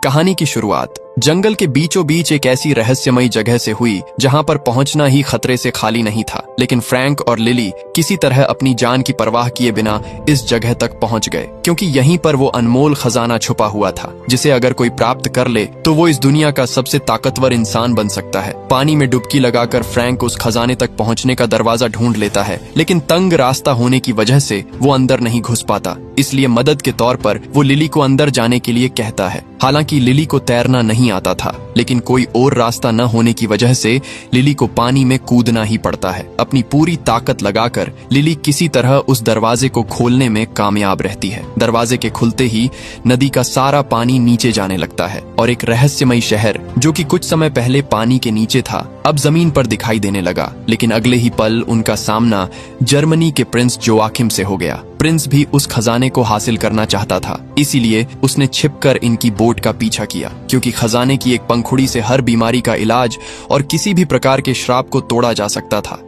कहानी की शुरुआत जंगल के बीचों बीच एक ऐसी रहस्यमयी जगह से हुई जहां पर पहुंचना ही खतरे से खाली नहीं था। लेकिन फ्रैंक और लिली किसी तरह अपनी जान की परवाह किए बिना इस जगह तक पहुंच गए, क्योंकि यहीं पर वो अनमोल खजाना छुपा हुआ था जिसे अगर कोई प्राप्त कर ले तो वो इस दुनिया का सबसे ताकतवर इंसान बन सकता है। पानी में डुबकी लगाकर फ्रैंक उस खजाने तक पहुंचने का दरवाजा ढूंढ लेता है, लेकिन तंग रास्ता होने की वजह से वो अंदर नहीं घुस पाता। इसलिए मदद के तौर पर वो लिली को अंदर जाने के लिए कहता है। हालांकि लिली को तैरना नहीं आता था, लेकिन कोई और रास्ता न होने की वजह से लिली को पानी में कूदना ही पड़ता है। अपनी पूरी ताकत लगाकर लिली किसी तरह उस दरवाजे को खोलने में कामयाब रहती है। दरवाजे के खुलते ही नदी का सारा पानी नीचे जाने लगता है और एक रहस्यमयी शहर जो कि कुछ समय पहले पानी के नीचे था अब जमीन पर दिखाई देने लगा। लेकिन अगले ही पल उनका सामना जर्मनी के प्रिंस जोआकिम से हो गया। प्रिंस भी उस खजाने को हासिल करना चाहता था, इसीलिए उसने छिपकर इनकी बोट का पीछा किया, क्योंकि खजाने की एक पंखुड़ी से हर बीमारी का इलाज और किसी भी प्रकार के श्राप को तोड़ा जा सकता था।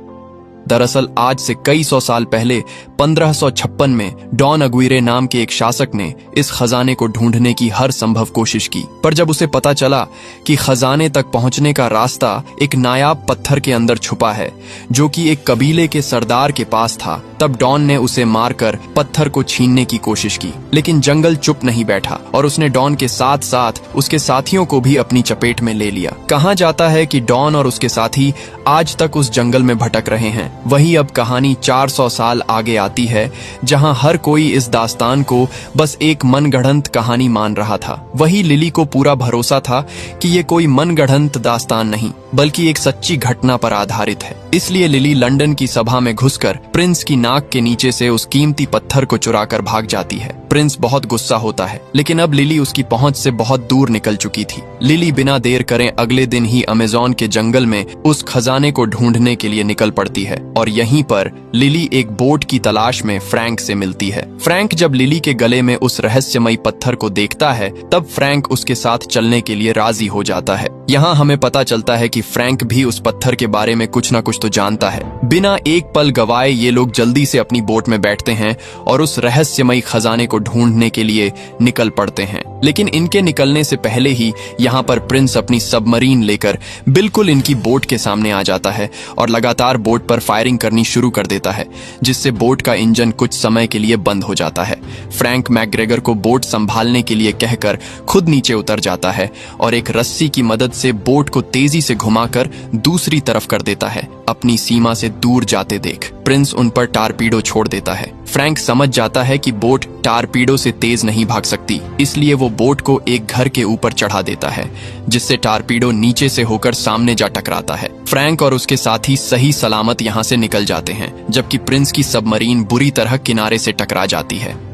दरअसल आज से कई सौ साल पहले 1556 में डॉन अग्विरे नाम के एक शासक ने इस खजाने को ढूंढने की हर संभव कोशिश की, पर जब उसे पता चला कि खजाने तक पहुंचने का रास्ता एक नायाब पत्थर के अंदर छुपा है जो कि एक कबीले के सरदार के पास था, तब डॉन ने उसे मारकर पत्थर को छीनने की कोशिश की। लेकिन जंगल चुप नहीं बैठा और उसने डॉन के साथ साथ उसके साथियों को भी अपनी चपेट में ले लिया। कहा जाता है कि डॉन और उसके साथी आज तक उस जंगल में भटक रहे हैं। वही अब कहानी 400 साल आगे आती है, जहां हर कोई इस दास्तान को बस एक मनगढ़ंत कहानी मान रहा था। वही लिली को पूरा भरोसा था कि ये कोई मनगढ़ंत दास्तान नहीं बल्कि एक सच्ची घटना पर आधारित है। इसलिए लिली लंदन की सभा में घुसकर प्रिंस की नाक के नीचे से उस कीमती पत्थर को चुराकर भाग जाती है। प्रिंस बहुत गुस्सा होता है, लेकिन अब लिली उसकी पहुंच से बहुत दूर निकल चुकी थी। लिली बिना देर करे अगले दिन ही अमेज़न के जंगल में उस खजाने को ढूंढने के लिए निकल पड़ती है और यहीं पर लिली एक बोट की तलाश में फ्रैंक से मिलती है। फ्रैंक जब लिली के गले में उस रहस्यमयी पत्थर को देखता है तब फ्रैंक उसके साथ चलने के लिए राजी हो जाता है। यहाँ हमें पता चलता है कि फ्रैंक भी उस पत्थर के बारे में कुछ न कुछ तो जानता है। बिना एक पल गवाए ये लोग जल्दी से अपनी बोट में बैठते हैं और उस रहस्यमयी खजाने को ढूंढने के लिए निकल पड़ते हैं। लेकिन इनके निकलने से पहले ही यहाँ पर प्रिंस अपनी सबमरीन लेकर बिल्कुल इनकी बोट के सामने आ जाता है और लगातार बोट पर फायरिंग करनी शुरू कर देता है, जिससे बोट का इंजन कुछ समय के लिए बंद हो जाता है। फ्रैंक मैकग्रेगर को बोट संभालने के लिए कहकर खुद नीचे उतर जाता है और एक रस्सी की मदद से बोट को तेजी से घुमाकर दूसरी तरफ कर देता है, अपनी सीमा से दूर जाते देख। प्रिंस उन पर टारपीडो छोड़ देता है। फ्रैंक समझ जाता है कि बोट टारपीडो से तेज नहीं भाग सकती, इसलिए वो बोट को एक घर के ऊपर चढ़ा देता है, जिससे टारपीडो नीचे से होकर सामने जा टकराता है। फ्रैंक और उसके साथी सही सलामत यहाँ से निकल जाते हैं, जबकि प्रिंस की सबमरीन बुरी तरह किनारे से टकरा जाती है।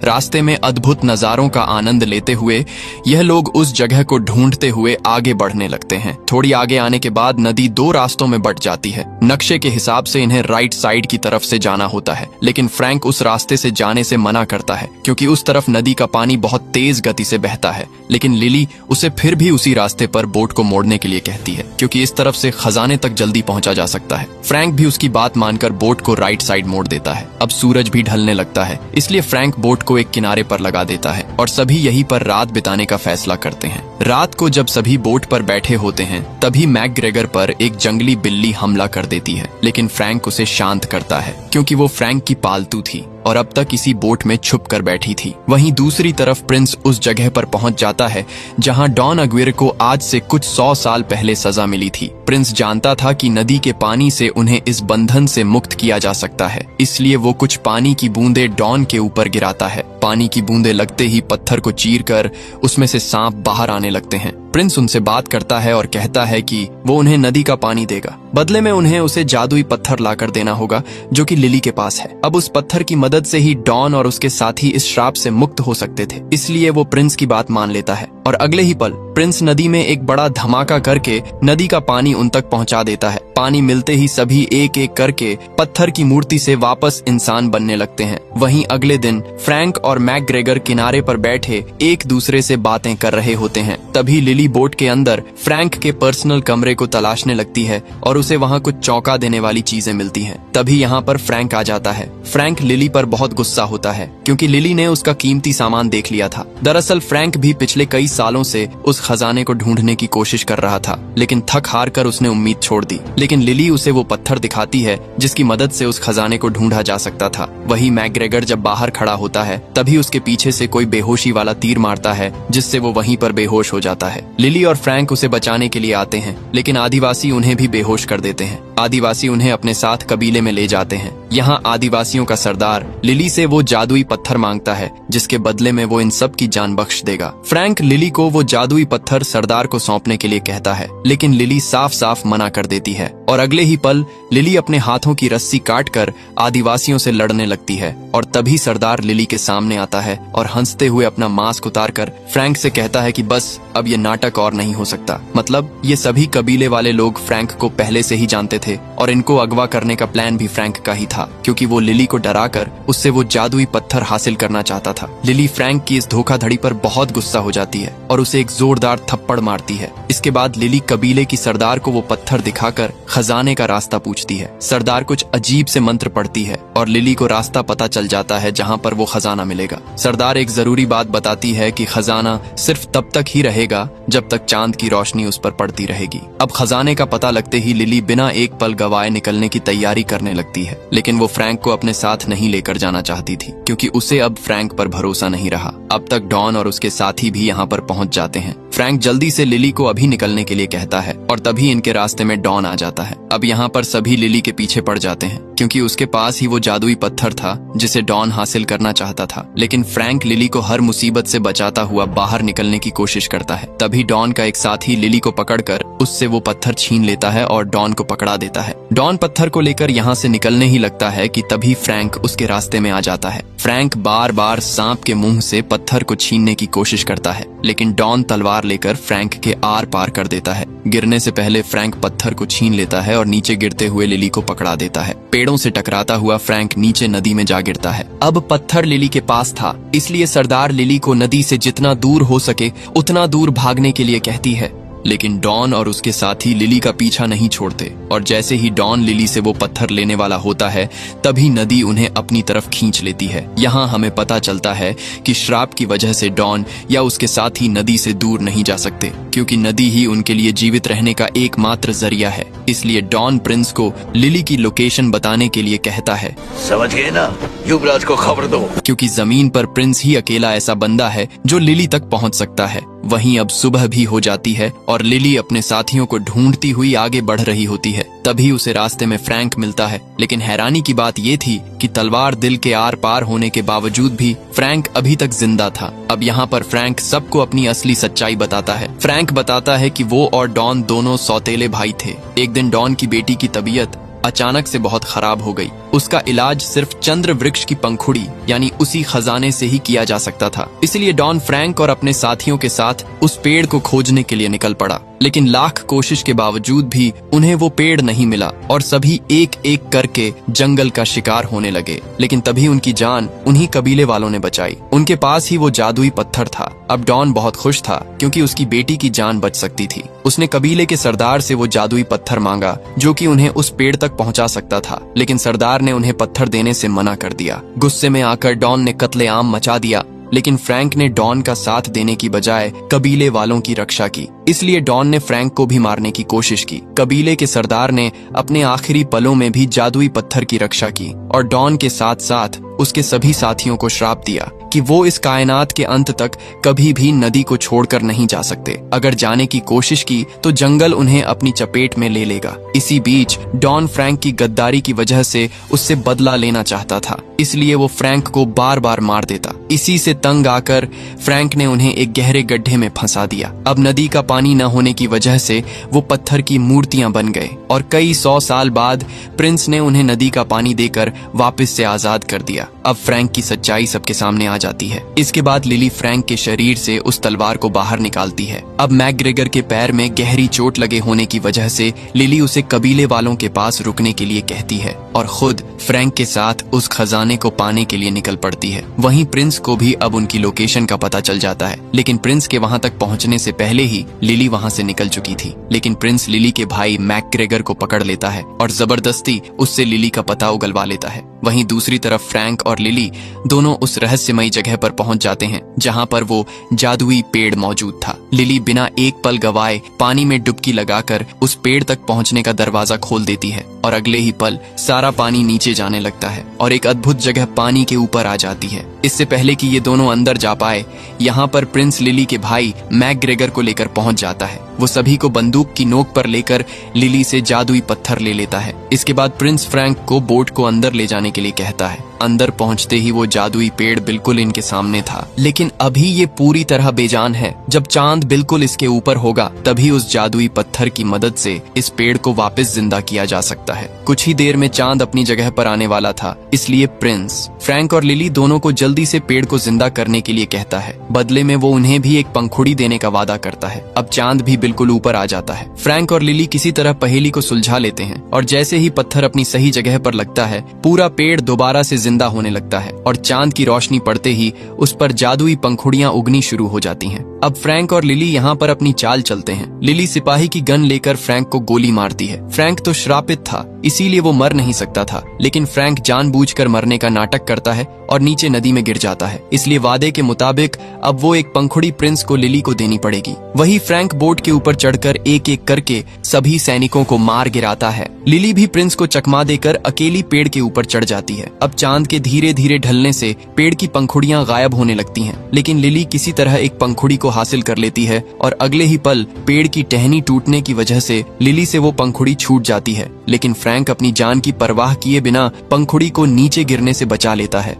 रास्ते में अद्भुत नजारों का आनंद लेते हुए यह लोग उस जगह को ढूंढते हुए आगे बढ़ने लगते हैं। थोड़ी आगे आने के बाद नदी दो रास्तों में बंट जाती है। नक्शे के हिसाब से इन्हें राइट साइड की तरफ से जाना होता है, लेकिन फ्रैंक उस रास्ते से जाने से मना करता है क्योंकि उस तरफ नदी का पानी बहुत तेज गति से बहता है। लेकिन लिली उसे फिर भी उसी रास्ते पर बोट को मोड़ने के लिए कहती है, क्योंकि इस तरफ से खजाने तक जल्दी पहुंचा जा सकता है। फ्रैंक भी उसकी बात मानकर बोट को राइट साइड मोड़ देता है। अब सूरज भी ढलने लगता है, इसलिए फ्रैंक बोट को एक किनारे पर लगा देता है और सभी यहीं पर रात बिताने का फैसला करते हैं। रात को जब सभी बोट पर बैठे होते हैं तभी मैकग्रेगर पर एक जंगली बिल्ली हमला कर देती है, लेकिन फ्रैंक उसे शांत करता है क्योंकि वो फ्रैंक की पालतू थी और अब तक इसी बोट में छुप कर बैठी थी। वहीं दूसरी तरफ प्रिंस उस जगह पर पहुंच जाता है जहां डॉन अग्विरे को आज से कुछ 100 साल पहले सजा मिली थी। प्रिंस जानता था कि नदी के पानी से उन्हें इस बंधन से मुक्त किया जा सकता है, इसलिए वो कुछ पानी की बूंदें डॉन के ऊपर गिराता है। पानी की बूंदें लगते ही पत्थर को चीरकर उसमें से सांप बाहर आने लगते हैं। प्रिंस उनसे बात करता है और कहता है कि वो उन्हें नदी का पानी देगा, बदले में उन्हें उसे जादुई पत्थर लाकर देना होगा जो कि लिली के पास है। अब उस पत्थर की मदद से ही डॉन और उसके साथी इस श्राप से मुक्त हो सकते थे, इसलिए वो प्रिंस की बात मान लेता है और अगले ही पल प्रिंस नदी में एक बड़ा धमाका करके नदी का पानी उन तक पहुंचा देता है। पानी मिलते ही सभी एक एक करके पत्थर की मूर्ति से वापस इंसान बनने लगते हैं। वहीं अगले दिन फ्रैंक और मैकग्रेगर किनारे पर बैठे एक दूसरे से बातें कर रहे होते हैं। तभी लिली लिली बोट के अंदर फ्रैंक के पर्सनल कमरे को तलाशने लगती है और उसे वहाँ कुछ चौंका देने वाली चीजें मिलती हैं। तभी यहाँ पर फ्रैंक आ जाता है। फ्रैंक लिली पर बहुत गुस्सा होता है क्योंकि लिली ने उसका कीमती सामान देख लिया था। दरअसल फ्रैंक भी पिछले कई सालों से उस खजाने को ढूंढने की कोशिश कर रहा था, लेकिन थक हार कर उसने उम्मीद छोड़ दी। लेकिन लिली उसे वो पत्थर दिखाती है जिसकी मदद से उस खजाने को ढूंढा जा सकता था। वही मैकग्रेगर जब बाहर खड़ा होता है तभी उसके पीछे से कोई बेहोशी वाला तीर मारता है जिससे वो वहीं पर बेहोश हो जाता है। लिली और फ्रैंक उसे बचाने के लिए आते हैं, लेकिन आदिवासी उन्हें भी बेहोश कर देते हैं। आदिवासी उन्हें अपने साथ कबीले में ले जाते हैं। यहाँ आदिवासियों का सरदार लिली से वो जादुई पत्थर मांगता है जिसके बदले में वो इन सब की जान बख्श देगा। फ्रैंक लिली को वो जादुई पत्थर सरदार को सौंपने के लिए कहता है, लेकिन लिली साफ साफ मना कर देती है और अगले ही पल लिली अपने हाथों की रस्सी काटकर आदिवासियों से लड़ने लगती है। और तभी सरदार लिली के सामने आता है और हंसते हुए अपना मास्क उतारकर फ्रैंक से कहता है कि बस अब ये नाटक और नहीं हो सकता। मतलब ये सभी कबीले वाले लोग फ्रैंक को पहले से ही जानते थे और इनको अगवा करने का प्लान भी फ्रैंक का ही था, क्योंकि वो लिली को डराकर उससे वो जादुई पत्थर हासिल करना चाहता था। लिली फ्रैंक की इस धोखाधड़ी पर बहुत गुस्सा हो जाती है और उसे एक जोरदार थप्पड़ मारती है। इसके बाद लिली कबीले की सरदार को वो पत्थर दिखाकर खजाने का रास्ता पूछती है। सरदार कुछ अजीब से मंत्र पढ़ती है और लिली को रास्ता पता चल जाता है जहाँ पर वो खजाना मिलेगा। सरदार एक जरूरी बात बताती है कि खजाना सिर्फ तब तक ही रहेगा जब तक चांद की रोशनी उस पर पड़ती रहेगी। अब खजाने का पता लगते ही लिली बिना एक पल गवाए निकलने की तैयारी करने लगती है, लेकिन वो फ्रैंक को अपने साथ नहीं लेकर जाना चाहती थी क्योंकि उसे अब फ्रैंक पर भरोसा नहीं रहा। अब तक डॉन और उसके साथी भी यहाँ पर पहुंच जाते हैं। फ्रैंक जल्दी से लिली को अभी निकलने के लिए कहता है और तभी इनके रास्ते में डॉन आ जाता है। अब यहाँ पर सभी लिली के पीछे पड़ जाते हैं क्योंकि उसके पास ही वो जादुई पत्थर था जिसे डॉन हासिल करना चाहता था। लेकिन फ्रैंक लिली को हर मुसीबत से बचाता हुआ बाहर निकलने की कोशिश करता है। तभी डॉन का एक साथी लिली को पकड़कर उससे वो पत्थर छीन लेता है और डॉन को पकड़ा देता है। डॉन पत्थर को लेकर यहाँ से निकलने ही लगता है कि तभी फ्रैंक उसके रास्ते में आ जाता है। फ्रैंक बार बार सांप के मुंह से पत्थर को छीनने की कोशिश करता है, लेकिन डॉन तलवार लेकर फ्रैंक के आर पार कर देता है। गिरने से पहले फ्रैंक पत्थर को छीन लेता है और नीचे गिरते हुए लिली को पकड़ा देता है। पेड़ों से टकराता हुआ फ्रैंक नीचे नदी में जा गिरता है। अब पत्थर लिली के पास था, इसलिए सरदार लिली को नदी से जितना दूर हो सके उतना दूर भागने के लिए कहती है। लेकिन डॉन और उसके साथी लिली का पीछा नहीं छोड़ते और जैसे ही डॉन लिली से वो पत्थर लेने वाला होता है तभी नदी उन्हें अपनी तरफ खींच लेती है। यहाँ हमें पता चलता है कि श्राप की वजह से डॉन या उसके साथी नदी से दूर नहीं जा सकते, क्योंकि नदी ही उनके लिए जीवित रहने का एकमात्र जरिया है। इसलिए डॉन प्रिंस को लिली की लोकेशन बताने के लिए कहता है, समझ गए ना, युवराज को खबर दो। क्योंकि जमीन पर प्रिंस ही अकेला ऐसा बंदा है जो लिली तक पहुंच सकता है। वहीं अब सुबह भी हो जाती है और लिली अपने साथियों को ढूंढती हुई आगे बढ़ रही होती है। तभी उसे रास्ते में फ्रैंक मिलता है, लेकिन हैरानी की बात ये थी कि तलवार दिल के आर पार होने के बावजूद भी फ्रैंक अभी तक जिंदा था। अब यहाँ पर फ्रैंक सबको अपनी असली सच्चाई बताता है। फ्रैंक बताता है कि वो और डॉन दोनों सौतेले भाई थे। एक दिन डॉन की बेटी की तबीयत अचानक से बहुत खराब हो गई। उसका इलाज सिर्फ चंद्र वृक्ष की पंखुड़ी यानी उसी खजाने से ही किया जा सकता था। इसलिए डॉन फ्रैंक और अपने साथियों के साथ उस पेड़ को खोजने के लिए निकल पड़ा, लेकिन लाख कोशिश के बावजूद भी उन्हें वो पेड़ नहीं मिला और सभी एक एक करके जंगल का शिकार होने लगे। लेकिन तभी उनकी जान उन्हीं कबीले वालों ने बचाई। उनके पास ही वो जादुई पत्थर था। अब डॉन बहुत खुश था क्योंकि उसकी बेटी की जान बच सकती थी। उसने कबीले के सरदार से वो जादुई पत्थर मांगा जो कि उन्हें उस पेड़ तक पहुंचा सकता था, लेकिन सरदार ने उन्हें पत्थर देने से मना कर दिया। गुस्से में आकर डॉन ने कत्लेआम मचा दिया, लेकिन फ्रैंक ने डॉन का साथ देने की बजाय कबीले वालों की रक्षा की। इसलिए डॉन ने फ्रैंक को भी मारने की कोशिश की। कबीले के सरदार ने अपने आखिरी पलों में भी जादुई पत्थर की रक्षा की और डॉन के साथ साथ उसके सभी साथियों को श्राप दिया कि वो इस कायनात के अंत तक कभी भी नदी को छोड़कर नहीं जा सकते। अगर जाने की कोशिश की तो जंगल उन्हें अपनी चपेट में ले लेगा। इसी बीच डॉन फ्रैंक की गद्दारी की वजह से उससे बदला लेना चाहता था, इसलिए वो फ्रैंक को बार बार मार देता। इसी से तंग आकर फ्रैंक ने उन्हें एक गहरे गड्ढे में फंसा दिया। अब नदी का पानी न होने की वजह से वो पत्थर की मूर्तियां बन गए और कई 100 साल बाद प्रिंस ने उन्हें नदी का पानी देकर वापस से आजाद कर दिया। अब फ्रैंक की सच्चाई सबके सामने आ जाती है। इसके बाद लिली फ्रैंक के शरीर से उस तलवार को बाहर निकालती है। अब मैकग्रेगर के पैर में गहरी चोट लगे होने की वजह से लिली उसे कबीले वालों के पास रुकने के लिए कहती है और खुद फ्रैंक के साथ उस खजाने को पाने के लिए निकल पड़ती है। वहीं प्रिंस को भी अब उनकी लोकेशन का पता चल जाता है, लेकिन प्रिंस के वहां तक पहुंचने से पहले ही लिली वहां से निकल चुकी थी। लेकिन प्रिंस लिली के भाई मैकग्रेगर को पकड़ लेता है और जबरदस्ती उससे लिली का पता उगलवा लेता है। वहीं दूसरी तरफ फ्रैंक और लिली दोनों उस रहस्यमयी जगह पर पहुंच जाते हैं जहां पर वो जादुई पेड़ मौजूद था। लिली बिना एक पल गवाए पानी में डुबकी लगाकर उस पेड़ तक पहुंचने का दरवाजा खोल देती है और अगले ही पल सारा पानी नीचे जाने लगता है और एक अद्भुत जगह पानी के ऊपर आ जाती है। इससे पहले कि ये दोनों अंदर जा पाए, यहाँ पर प्रिंस लिली के भाई मैकग्रेगर को लेकर पहुंच जाता है। वो सभी को बंदूक की नोक पर लेकर लिली से जादुई पत्थर ले लेता है। इसके बाद प्रिंस फ्रैंक को बोट को अंदर ले जाने के लिए कहता है। अंदर पहुंचते ही वो जादुई पेड़ बिल्कुल इनके सामने था, लेकिन अभी ये पूरी तरह बेजान है। जब चांद बिल्कुल इसके ऊपर होगा तभी उस जादुई पत्थर की मदद से इस पेड़ को वापस जिंदा किया जा सकता है। कुछ ही देर में चांद अपनी जगह पर आने वाला था, इसलिए प्रिंस फ्रैंक और लिली दोनों को जल्दी से पेड़ को जिंदा करने के लिए कहता है। बदले में वो उन्हें भी एक पंखुड़ी देने का वादा करता है। अब चांद भी बिल्कुल ऊपर आ जाता है। फ्रैंक और लिली किसी तरह पहेली को सुलझा लेते हैं और जैसे ही पत्थर अपनी सही जगह पर लगता है, पूरा पेड़ दोबारा से जिंदा होने लगता है और चांद की रोशनी पड़ते ही उस पर जादुई पंखुड़ियां उगनी शुरू हो जाती हैं। अब फ्रैंक और लिली यहाँ पर अपनी चाल चलते हैं। लिली सिपाही की गन लेकर फ्रैंक को गोली मारती है। फ्रैंक तो श्रापित था, इसीलिए वो मर नहीं सकता था, लेकिन फ्रैंक जानबूझकर मरने का नाटक करता है और नीचे नदी में गिर जाता है। इसलिए वादे के मुताबिक अब वो एक पंखुड़ी प्रिंस को लिली को देनी पड़ेगी। वही फ्रैंक बोट के ऊपर चढ़कर एक एक करके सभी सैनिकों को मार गिराता है। लिली भी प्रिंस को चकमा देकर अकेली पेड़ के ऊपर चढ़ जाती है। अब चांद के धीरे धीरे ढलने से पेड़ की पंखुड़ियां गायब होने लगती हैं, लेकिन लिली किसी तरह एक पंखुड़ी को हासिल कर लेती है और अगले ही पल पेड़ की टहनी टूटने की वजह से लिली से वो पंखुड़ी छूट जाती है। लेकिन फ्रैंक अपनी जान की परवाह किए बिना पंखुड़ी को नीचे गिरने से बचा लेता है।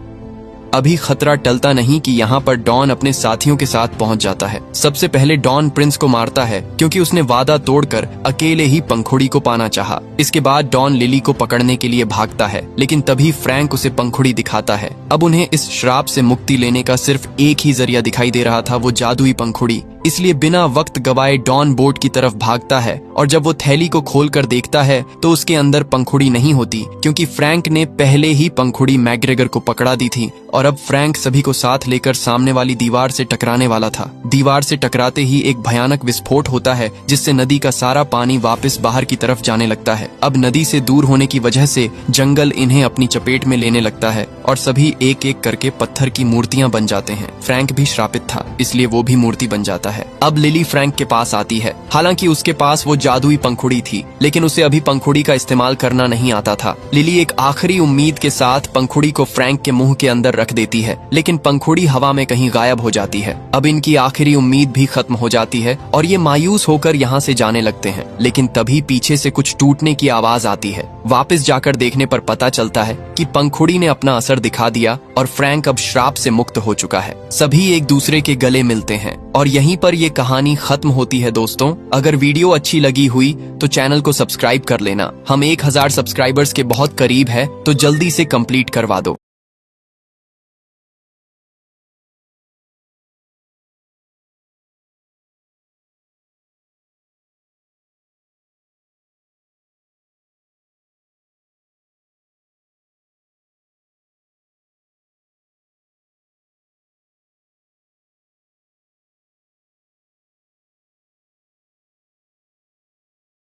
अभी खतरा टलता नहीं कि यहाँ पर डॉन अपने साथियों के साथ पहुंच जाता है। सबसे पहले डॉन प्रिंस को मारता है क्योंकि उसने वादा तोड़कर अकेले ही पंखुड़ी को पाना चाहा। इसके बाद डॉन लिली को पकड़ने के लिए भागता है, लेकिन तभी फ्रैंक उसे पंखुड़ी दिखाता है। अब उन्हें इस श्राप से मुक्ति लेने का सिर्फ एक ही जरिया दिखाई दे रहा था, वो जादुई पंखुड़ी। इसलिए बिना वक्त गवाए डॉन बोट की तरफ भागता है और जब वो थैली को खोलकर देखता है तो उसके अंदर पंखुड़ी नहीं होती, क्योंकि फ्रैंक ने पहले ही पंखुड़ी मैकग्रेगर को पकड़ा दी थी और अब फ्रैंक सभी को साथ लेकर सामने वाली दीवार से टकराने वाला था। दीवार से टकराते ही एक भयानक विस्फोट होता है, जिससे नदी का सारा पानी वापस बाहर की तरफ जाने लगता है। अब नदी से दूर होने की वजह से जंगल इन्हें अपनी चपेट में लेने लगता है और सभी एक एक करके पत्थर की मूर्तियां बन जाते हैं। फ्रैंक भी श्रापित था, इसलिए वो भी मूर्ति बन जाता है। अब लिली फ्रैंक के पास आती है। हालांकि उसके पास वो जादुई पंखुड़ी थी, लेकिन उसे अभी पंखुड़ी का इस्तेमाल करना नहीं आता था। लिली एक आखिरी उम्मीद के साथ पंखुड़ी को फ्रैंक के मुंह के अंदर रख देती है, लेकिन पंखुड़ी हवा में कहीं गायब हो जाती है। अब इनकी आखिरी उम्मीद भी खत्म हो जाती है और ये मायूस होकर यहाँ से जाने लगते हैं। लेकिन तभी पीछे से कुछ टूटने की आवाज आती है। वापस जाकर देखने पर पता चलता है कि पंखुड़ी ने अपना असर दिखा दिया और फ्रैंक अब श्राप से मुक्त हो चुका है। सभी एक दूसरे के गले मिलते हैं और यहीं पर ये कहानी खत्म होती है। दोस्तों, अगर वीडियो अच्छी लगी हुई तो चैनल को सब्सक्राइब कर लेना। हम 1000 सब्सक्राइबर्स के बहुत करीब है, तो जल्दी से कंप्लीट करवा दो।